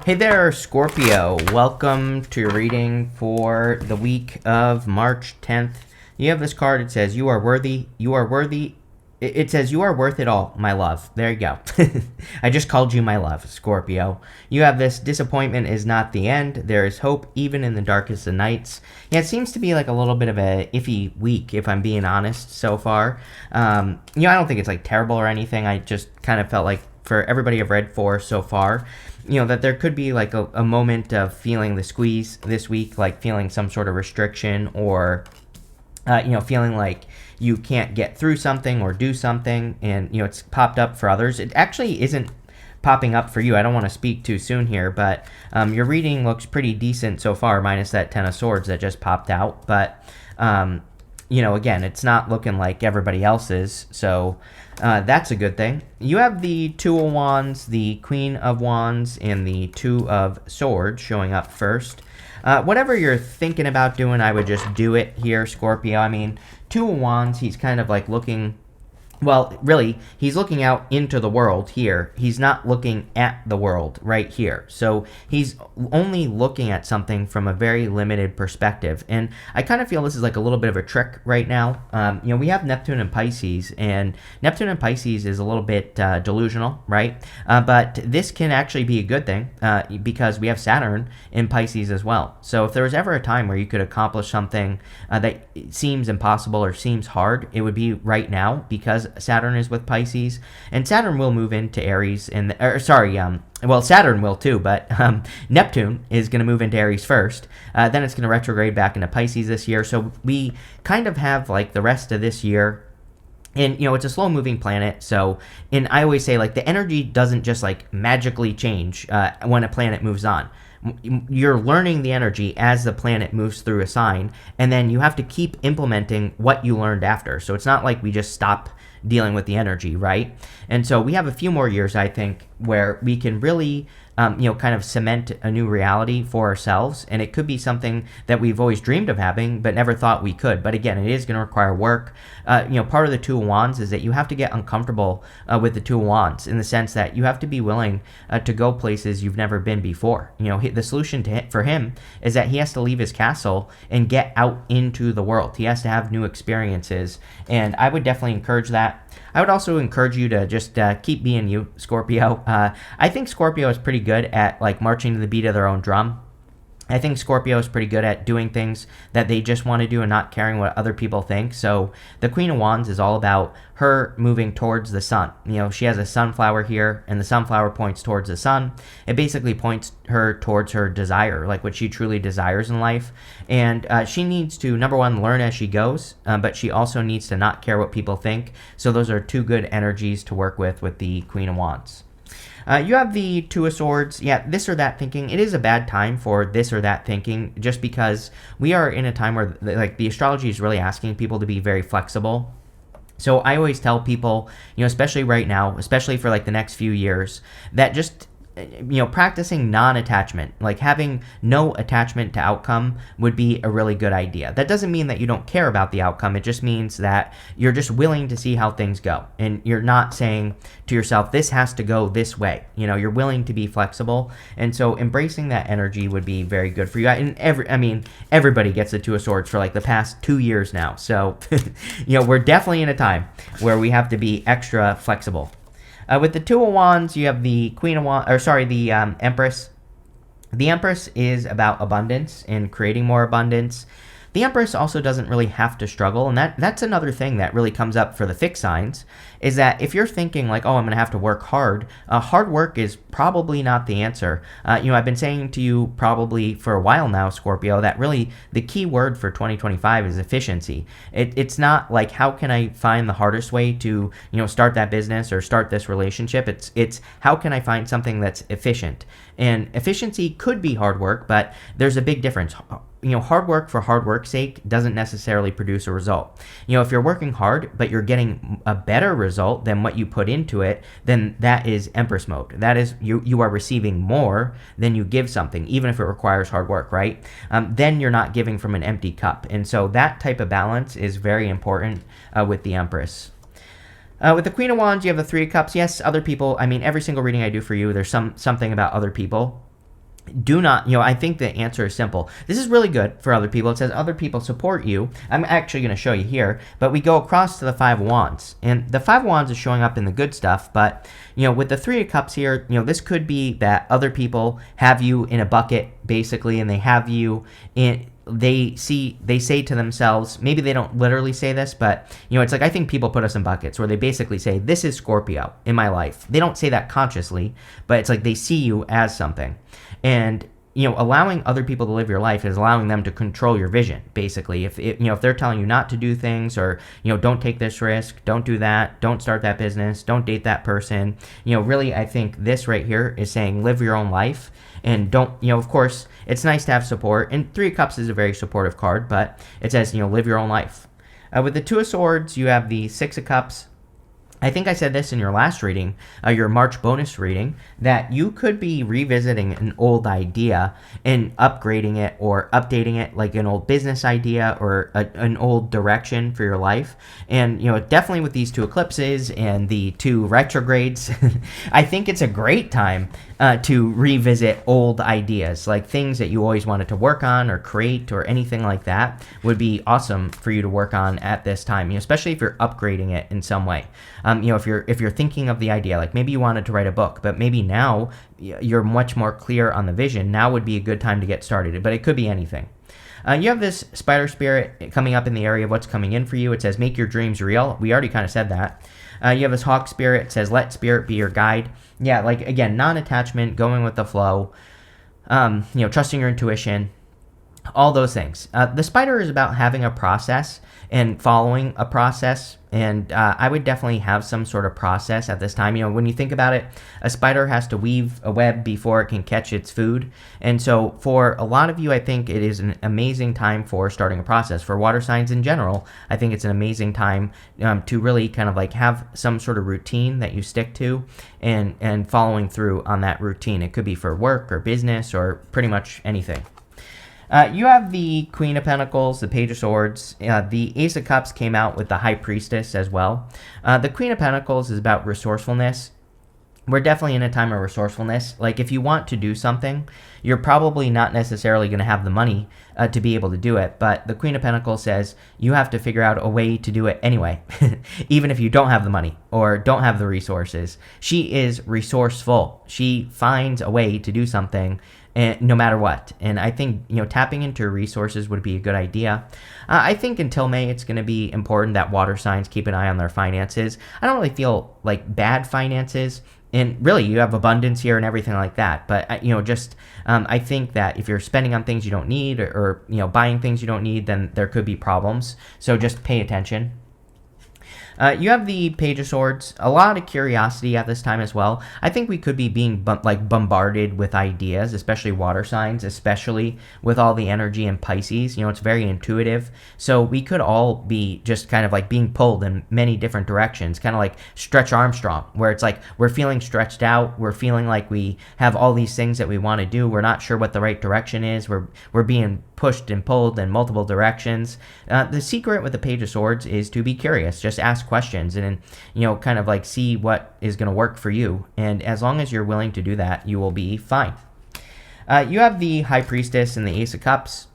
Hey there, Scorpio. Welcome to your reading for the week of March 10th. You have this card. It says, you are worthy. You are worthy. It says, you are worth it all, my love. There you go. I just called you my love, Scorpio. You have this, disappointment is not the end. There is hope even in the darkest of nights. Yeah, it seems to be like a little bit of a iffy week, if I'm being honest, so far. I don't think it's like terrible or anything. I just kind of felt like for everybody I've read for so far, that there could be like a moment of feeling the squeeze this week, like feeling some sort of restriction or, feeling like you can't get through something or do something, and, it's popped up for others. It actually isn't popping up for you. I don't want to speak too soon here, but your reading looks pretty decent so far, minus that Ten of Swords that just popped out. But, again, it's not looking like everybody else's, so that's a good thing. You have the Two of Wands, the Queen of Wands, and the Two of Swords showing up first. Whatever you're thinking about doing, I would just do it here, Scorpio. I mean, Two of Wands, he's kind of like looking... Well, really, he's looking out into the world here. He's not looking at the world right here. So he's only looking at something from a very limited perspective. And I kind of feel this is like a little bit of a trick right now. We have Neptune and Pisces, and Neptune and Pisces is a little bit delusional, right? But this can actually be a good thing because we have Saturn in Pisces as well. So if there was ever a time where you could accomplish something that seems impossible or seems hard, it would be right now, because Saturn is with Pisces, and Saturn will move into Aries, Saturn will too, but Neptune is going to move into Aries first. Then it's going to retrograde back into Pisces this year. So we kind of have like the rest of this year. And, it's a slow-moving planet, so, and I always say, like, the energy doesn't just, like, magically change when a planet moves on. You're learning the energy as the planet moves through a sign, and then you have to keep implementing what you learned after. So it's not like we just stop dealing with the energy, right? And so we have a few more years, I think, where we can really, kind of cement a new reality for ourselves. And it could be something that we've always dreamed of having, but never thought we could. But again, it is going to require work. Part of the Two of Wands is that you have to get uncomfortable with the Two of Wands, in the sense that you have to be willing to go places you've never been before. The solution for him is that he has to leave his castle and get out into the world. He has to have new experiences. And I would definitely encourage that. I would also encourage you to just keep being you, Scorpio. I think Scorpio is pretty good at like marching to the beat of their own drum. I think Scorpio is pretty good at doing things that they just want to do and not caring what other people think. So the Queen of Wands is all about her moving towards the sun. She has a sunflower here, and the sunflower points towards the sun. It basically points her towards her desire, like what she truly desires in life. And she needs to, number one, learn as she goes, but she also needs to not care what people think. So those are two good energies to work with the Queen of Wands. You have the Two of Swords. Yeah, this or that thinking. It is a bad time for this or that thinking, just because we are in a time where the astrology is really asking people to be very flexible. So I always tell people, especially right now, especially for like the next few years, that just practicing non-attachment, like having no attachment to outcome, would be a really good idea. That doesn't mean that you don't care about the outcome. It just means that you're just willing to see how things go. And you're not saying to yourself, this has to go this way. You're willing to be flexible. And so embracing that energy would be very good for you. And everybody gets the Two of Swords for like the past 2 years now. So, we're definitely in a time where we have to be extra flexible. With the Two of Wands, you have the Empress. The Empress is about abundance and creating more abundance. The Empress also doesn't really have to struggle, and that's another thing that really comes up for the fixed signs, is that if you're thinking like, oh, I'm going to have to work hard, hard work is probably not the answer. I've been saying to you probably for a while now, Scorpio, that really the key word for 2025 is efficiency. It's not like, how can I find the hardest way to, start that business or start this relationship? It's how can I find something that's efficient? And efficiency could be hard work, but there's a big difference. Hard work for hard work's sake doesn't necessarily produce a result. If you're working hard, but you're getting a better result than what you put into it, then that is Empress mode. That is, you are receiving more than you give something, even if it requires hard work, right? Then you're not giving from an empty cup. And so that type of balance is very important with the Empress. With the Queen of Wands, you have the Three of Cups. Yes, other people. I mean, every single reading I do for you, there's something about other people. do not, I think the answer is simple. This is really good for other people. It says other people support you. I'm actually going to show you here, but we go across to the 5 of Wands, and the 5 of Wands is showing up in the good stuff, but with the 3 of Cups here, this could be that other people have you in a bucket basically, and they have you in, they say to themselves, maybe they don't literally say this, but it's like, I think people put us in buckets where they basically say, this is Scorpio in my life. They don't say that consciously, but it's like they see you as something. And allowing other people to live your life is allowing them to control your vision. Basically, if they're telling you not to do things, or don't take this risk, don't do that, don't start that business, don't date that person. Really, I think this right here is saying live your own life, and don't. Of course, it's nice to have support. And 3 of Cups is a very supportive card, but it says live your own life. With the 2 of Swords, you have the 6 of Cups. I think I said this in your last reading, your March bonus reading, that you could be revisiting an old idea and upgrading it or updating it, like an old business idea or an old direction for your life. And, definitely with these 2 eclipses and the 2 retrogrades, I think it's a great time to revisit old ideas, like things that you always wanted to work on or create or anything like that would be awesome for you to work on at this time, especially if you're upgrading it in some way. If you're thinking of the idea, like maybe you wanted to write a book, but maybe now you're much more clear on the vision. Now would be a good time to get started, but it could be anything. You have this spider spirit coming up in the area of what's coming in for you. It says, make your dreams real. We already kind of said that. You have this hawk spirit. It says, let spirit be your guide. Yeah, like, again, non-attachment, going with the flow, trusting your intuition, all those things. The spider is about having a process and following a process, and I would definitely have some sort of process at this time. When you think about it, a spider has to weave a web before it can catch its food, and so for a lot of you, I think it is an amazing time for starting a process. For water signs in general, I think it's an amazing time to really kind of like have some sort of routine that you stick to, and following through on that routine. It could be for work or business or pretty much anything. You have the Queen of Pentacles, the Page of Swords. The Ace of Cups came out with the High Priestess as well. The Queen of Pentacles is about resourcefulness. We're definitely in a time of resourcefulness. Like, if you want to do something, you're probably not necessarily going to have the money to be able to do it. But the Queen of Pentacles says you have to figure out a way to do it anyway, even if you don't have the money or don't have the resources. She is resourceful. She finds a way to do something, and no matter what. And I think, tapping into resources would be a good idea. I think until May, it's going to be important that water signs keep an eye on their finances. I don't really feel like bad finances. And really, you have abundance here and everything like that. But, I think that if you're spending on things you don't need, or buying things you don't need, then there could be problems. So just pay attention. You have the Page of Swords, a lot of curiosity at this time as well. I think we could be being bombarded with ideas, especially water signs, especially with all the energy in Pisces. It's very intuitive. So we could all be just kind of like being pulled in many different directions, kind of like Stretch Armstrong, where it's like we're feeling stretched out. We're feeling like we have all these things that we want to do. We're not sure what the right direction is. We're being pushed and pulled in multiple directions. The secret with the Page of Swords is to be curious. Just ask questions and kind of like see what is going to work for you. And as long as you're willing to do that, you will be fine. You have the High Priestess and the Ace of Cups.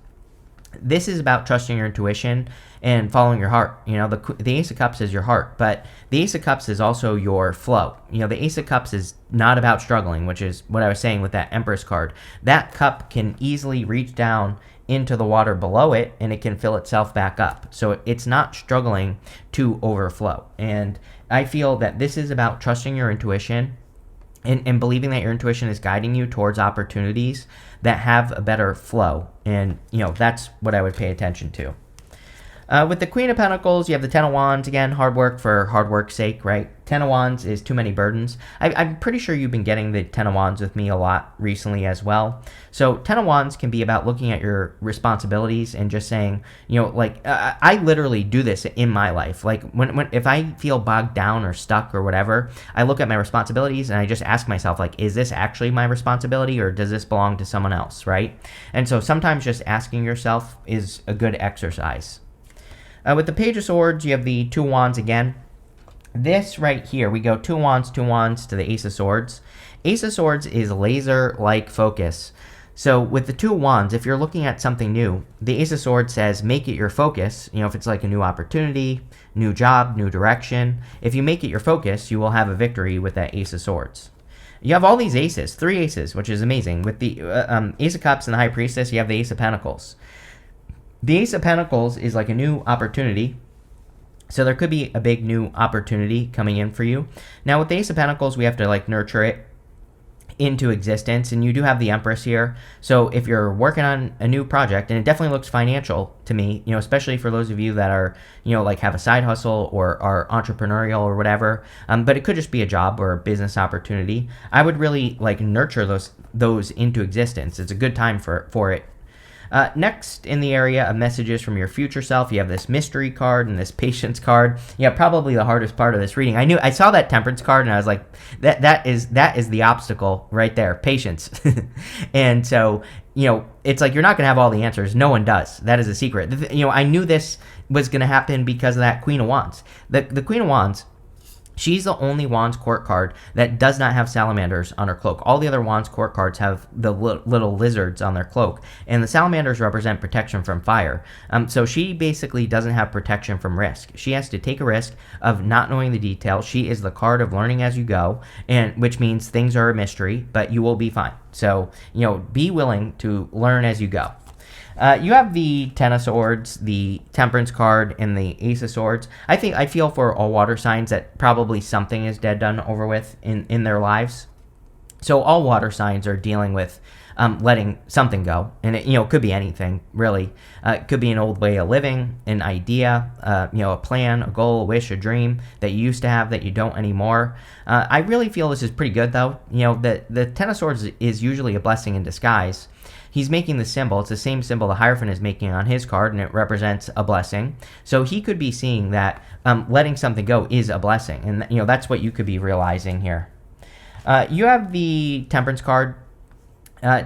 This is about trusting your intuition and following your heart. The Ace of Cups is your heart, but the Ace of Cups is also your flow. The Ace of Cups is not about struggling, which is what I was saying with that Empress card. That cup can easily reach down into the water below it, and it can fill itself back up. So it's not struggling to overflow. And I feel that this is about trusting your intuition and believing that your intuition is guiding you towards opportunities that have a better flow. And, that's what I would pay attention to. With the Queen of Pentacles, you have the Ten of Wands. Again, hard work for hard work's sake, right? Ten of Wands is too many burdens. I'm pretty sure you've been getting the Ten of Wands with me a lot recently as well. So Ten of Wands can be about looking at your responsibilities and just saying, I literally do this in my life. Like if I feel bogged down or stuck or whatever, I look at my responsibilities and I just ask myself, like, is this actually my responsibility or does this belong to someone else, right? And so sometimes just asking yourself is a good exercise. With the Page of Swords, you have the Two Wands again. This right here, we go Two Wands to the Ace of Swords. Ace of Swords is laser-like focus. So with the Two of Wands, if you're looking at something new, the Ace of Swords says make it your focus. If it's like a new opportunity, new job, new direction, if you make it your focus, you will have a victory with that Ace of Swords. You have all these aces, 3 aces, which is amazing. With the Ace of Cups and the High Priestess, you have the Ace of Pentacles. The Ace of Pentacles is like a new opportunity. So there could be a big new opportunity coming in for you. Now with the Ace of Pentacles, we have to like nurture it into existence, and you do have the Empress here. So if you're working on a new project, and it definitely looks financial to me, especially for those of you that are, like have a side hustle or are entrepreneurial or whatever, but it could just be a job or a business opportunity. I would really like nurture those into existence. It's a good time for it. Next, in the area of messages from your future self, you have this mystery card and this patience card. Yeah, probably the hardest part of this reading. I saw that temperance card and I was like, that is the obstacle right there, patience. And so, it's like you're not going to have all the answers. No one does. That is a secret. I knew this was going to happen because of that Queen of Wands. The Queen of Wands, she's the only Wands Court card that does not have salamanders on her cloak. All the other Wands Court cards have the little lizards on their cloak, and the salamanders represent protection from fire. So she basically doesn't have protection from risk. She has to take a risk of not knowing the details. She is the card of learning as you go, and which means things are a mystery, but you will be fine. So, be willing to learn as you go. You have the Ten of Swords, the Temperance card, and the Ace of Swords. I feel for all water signs that probably something is dead, done, over with in their lives. So all water signs are dealing with letting something go, and it could be anything really. It could be an old way of living, an idea, a plan, a goal, a wish, a dream that you used to have that you don't anymore. I really feel this is pretty good though. The Ten of Swords is usually a blessing in disguise. He's making the symbol. It's the same symbol the Hierophant is making on his card, and it represents a blessing. So he could be seeing that letting something go is a blessing, and that's what you could be realizing here. You have the Temperance card.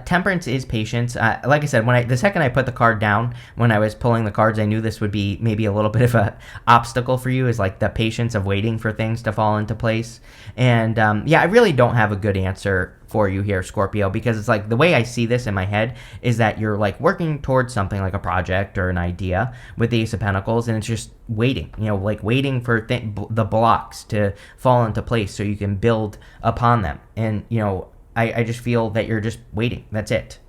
Temperance is patience. Like I said, the second I put the card down, when I was pulling the cards, I knew this would be maybe a little bit of a obstacle for you, is like the patience of waiting for things to fall into place. And I really don't have a good answer for you here, Scorpio, because it's like the way I see this in my head is that you're like working towards something like a project or an idea with the Ace of Pentacles, and it's just waiting, like waiting for the blocks to fall into place so you can build upon them. And, I just feel that you're just waiting. That's it.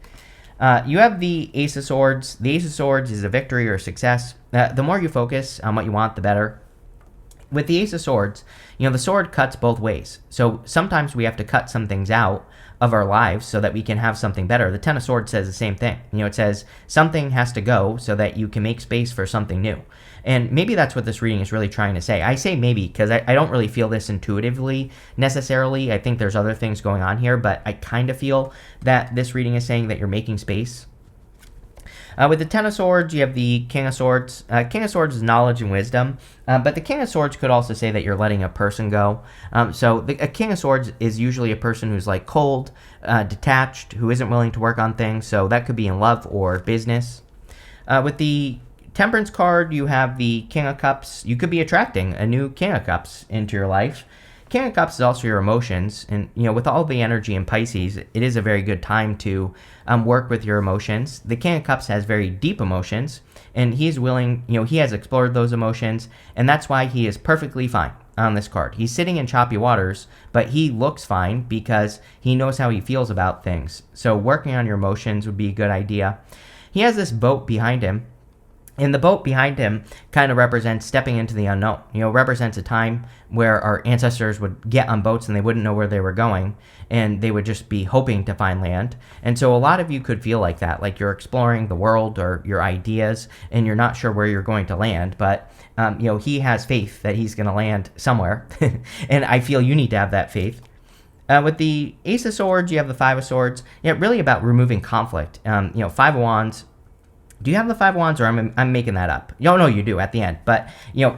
You have the Ace of Swords. The Ace of Swords is a victory or a success. The more you focus on what you want, the better. With the Ace of Swords, the sword cuts both ways. So sometimes we have to cut some things out of our lives so that we can have something better. The Ten of Swords says the same thing. It says something has to go so that you can make space for something new. And maybe that's what this reading is really trying to say. I say maybe because I don't really feel this intuitively necessarily. I think there's other things going on here, but I kind of feel that this reading is saying that you're making space. With the Ten of Swords, you have the King of Swords. King of Swords is knowledge and wisdom, but the King of Swords could also say that you're letting a person go. So a King of Swords is usually a person who's like cold, detached, who isn't willing to work on things. So that could be in love or business. With the Temperance card, you have the King of Cups. You could be attracting a new King of Cups into your life. King of Cups is also your emotions, and with all the energy in Pisces, it is a very good time to work with your emotions. The King of Cups has very deep emotions, and he's willing, he has explored those emotions, and that's why he is perfectly fine on this card. He's sitting in choppy waters, but he looks fine because he knows how he feels about things. So working on your emotions would be a good idea. He has this boat behind him, and the boat behind him kind of represents stepping into the unknown. Represents a time where our ancestors would get on boats and they wouldn't know where they were going, and they would just be hoping to find land. And so a lot of you could feel like that, like you're exploring the world or your ideas, and you're not sure where you're going to land, but he has faith that he's going to land somewhere, and I feel you need to have that faith. With the Ace of Swords, you have the Five of Swords. Really about removing conflict. Five of Wands Do you have the Five of Wands, or I'm making that up? No, you do at the end. But,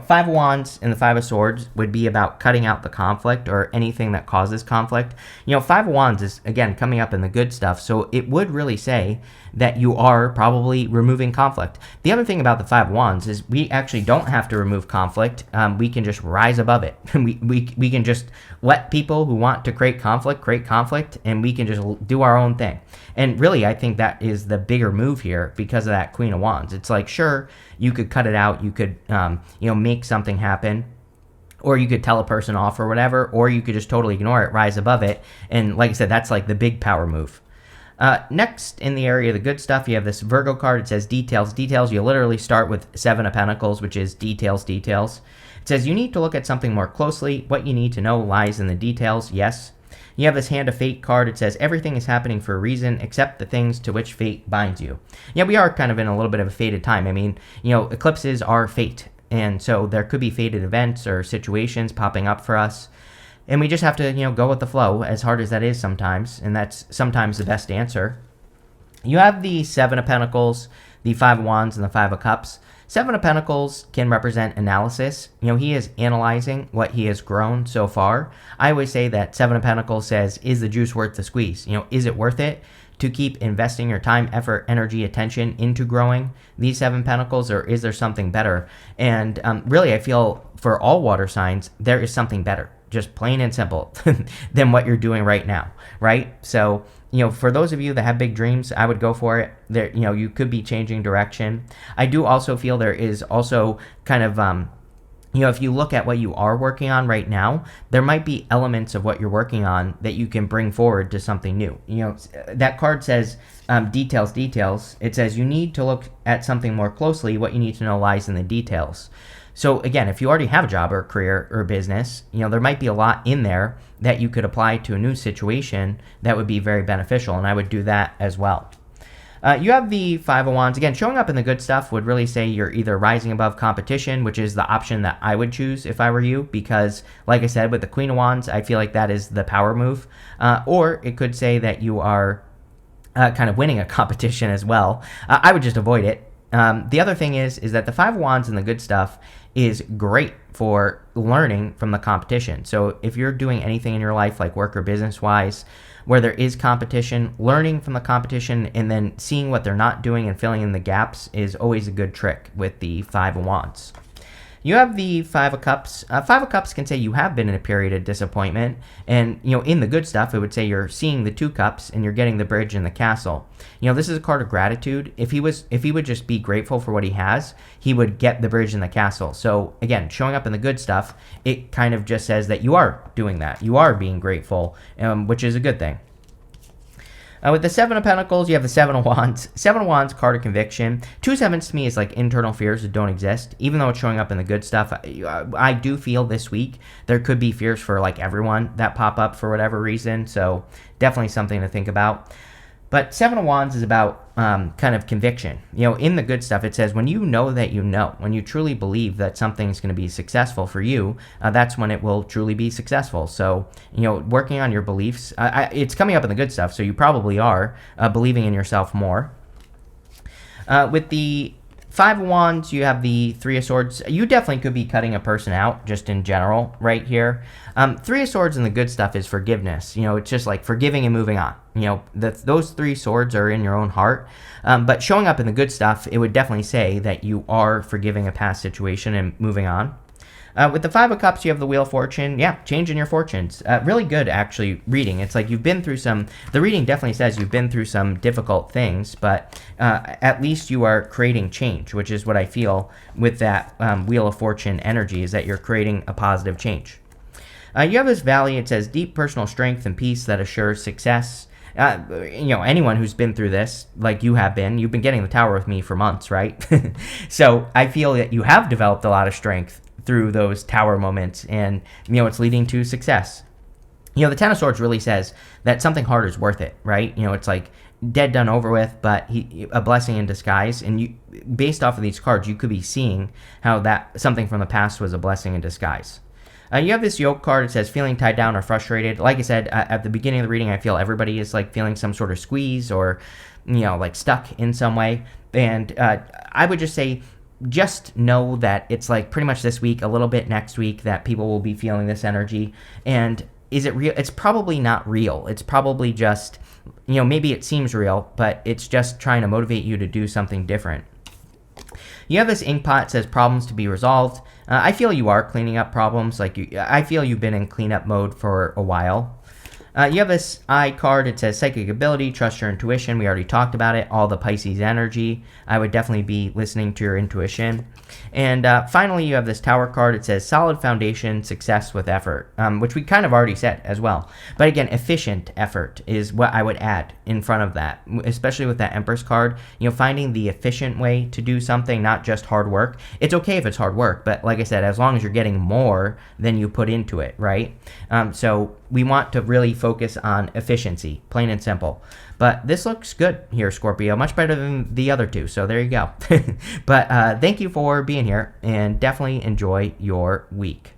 Five of Wands and the Five of Swords would be about cutting out the conflict or anything that causes conflict. Five of Wands is, again, coming up in the good stuff. So it would really say that you are probably removing conflict. The other thing about the Five of Wands is we actually don't have to remove conflict. We can just rise above it. we can just let people who want to create conflict, and we can just do our own thing. And really, I think that is the bigger move here because of that Queen of Wands. It's like, sure, you could cut it out. You could, make something happen. Or you could tell a person off or whatever. Or you could just totally ignore it, rise above it. And like I said, that's like the big power move. Next, in the area of the good stuff, you have this Virgo card. It says details. You literally start with Seven of Pentacles, which is details. It says you need to look at something more closely. What you need to know lies in the details. Yes. You have this Hand of Fate card. It says everything is happening for a reason except the things to which fate binds you. Yeah, we are kind of in a little bit of a fated time. I mean, eclipses are fate. And so there could be fated events or situations popping up for us. And we just have to, go with the flow, as hard as that is sometimes. And that's sometimes the best answer. You have the Seven of Pentacles, the Five of Wands, and the Five of Cups. Seven of Pentacles can represent analysis. He is analyzing what he has grown so far. I always say that Seven of Pentacles says, is the juice worth the squeeze? Is it worth it to keep investing your time, effort, energy, attention into growing these Seven Pentacles, or is there something better? And really, I feel for all water signs, there is something better, just plain and simple, than what you're doing right now, right? So, for those of you that have big dreams, I would go for it. There, you could be changing direction. I do also feel there is also kind of, if you look at what you are working on right now, there might be elements of what you're working on that you can bring forward to something new. That card says details. It says you need to look at something more closely. What you need to know lies in the details. So again, if you already have a job or a career or a business, there might be a lot in there that you could apply to a new situation that would be very beneficial, and I would do that as well. You have the Five of Wands. Again, showing up in the good stuff would really say you're either rising above competition, which is the option that I would choose if I were you, because like I said, with the Queen of Wands, I feel like that is the power move. Or it could say that you are kind of winning a competition as well. I would just avoid it. The other thing is that the Five of Wands and the good stuff is great for learning from the competition. So if you're doing anything in your life, like work or business wise, where there is competition, learning from the competition and then seeing what they're not doing and filling in the gaps is always a good trick with the Five of Wands. You have the Five of Cups. Five of Cups can say you have been in a period of disappointment. And, in the good stuff, it would say you're seeing the Two Cups and you're getting the bridge and the castle. This is a card of gratitude. If he would just be grateful for what he has, he would get the bridge and the castle. So, again, showing up in the good stuff, it kind of just says that you are doing that. You are being grateful, which is a good thing. With the Seven of Pentacles, you have the Seven of Wands. Seven of Wands, card of conviction. Two sevens to me is like internal fears that don't exist, even though it's showing up in the good stuff. I do feel this week there could be fears for like everyone that pop up for whatever reason, so definitely something to think about. But Seven of Wands is about kind of conviction. In the good stuff, it says when you know that you know, when you truly believe that something is going to be successful for you, that's when it will truly be successful. So, working on your beliefs, it's coming up in the good stuff, so you probably are believing in yourself more. With the Five of Wands, you have the Three of Swords. You definitely could be cutting a person out just in general right here. Three of Swords in the good stuff is forgiveness. It's just like forgiving and moving on. Those three swords are in your own heart. But showing up in the good stuff, it would definitely say that you are forgiving a past situation and moving on. With the Five of Cups, you have the Wheel of Fortune. Yeah, changing your fortunes. Really good, actually, reading. It's like you've been through the reading definitely says you've been through some difficult things, but at least you are creating change, which is what I feel with that Wheel of Fortune energy, is that you're creating a positive change. You have this Valley. It says deep personal strength and peace that assures success. Anyone who's been through this, like you have been, you've been getting the Tower with me for months, right? So I feel that you have developed a lot of strength through those Tower moments, and it's leading to success. The Ten of Swords really says that something hard is worth it, right? It's like dead, done, over with, but a blessing in disguise. And you, based off of these cards, you could be seeing how that something from the past was a blessing in disguise. You have this yoke card. It says feeling tied down or frustrated. Like I said at the beginning of the reading, I feel everybody is like feeling some sort of squeeze or, like stuck in some way. And I would just say, just know that it's like pretty much this week, a little bit next week, that people will be feeling this energy. And is it real? It's probably not real. It's probably just, maybe it seems real, but it's just trying to motivate you to do something different. You have this ink pot. It says problems to be resolved. I feel you are cleaning up problems. I feel you've been in cleanup mode for a while. You have this eye card. It says psychic ability, trust your intuition. We already talked about it. All the Pisces energy. I would definitely be listening to your intuition. And finally, you have this tower card. It says solid foundation, success with effort, which we kind of already said as well. But again, efficient effort is what I would add in front of that, especially with that Empress card. Finding the efficient way to do something, not just hard work. It's okay if it's hard work, but like I said, as long as you're getting more than you put into it, right? So we want to really focus on efficiency, plain and simple. But this looks good here, Scorpio, much better than the other two. So there you go. But thank you for being here, and definitely enjoy your week.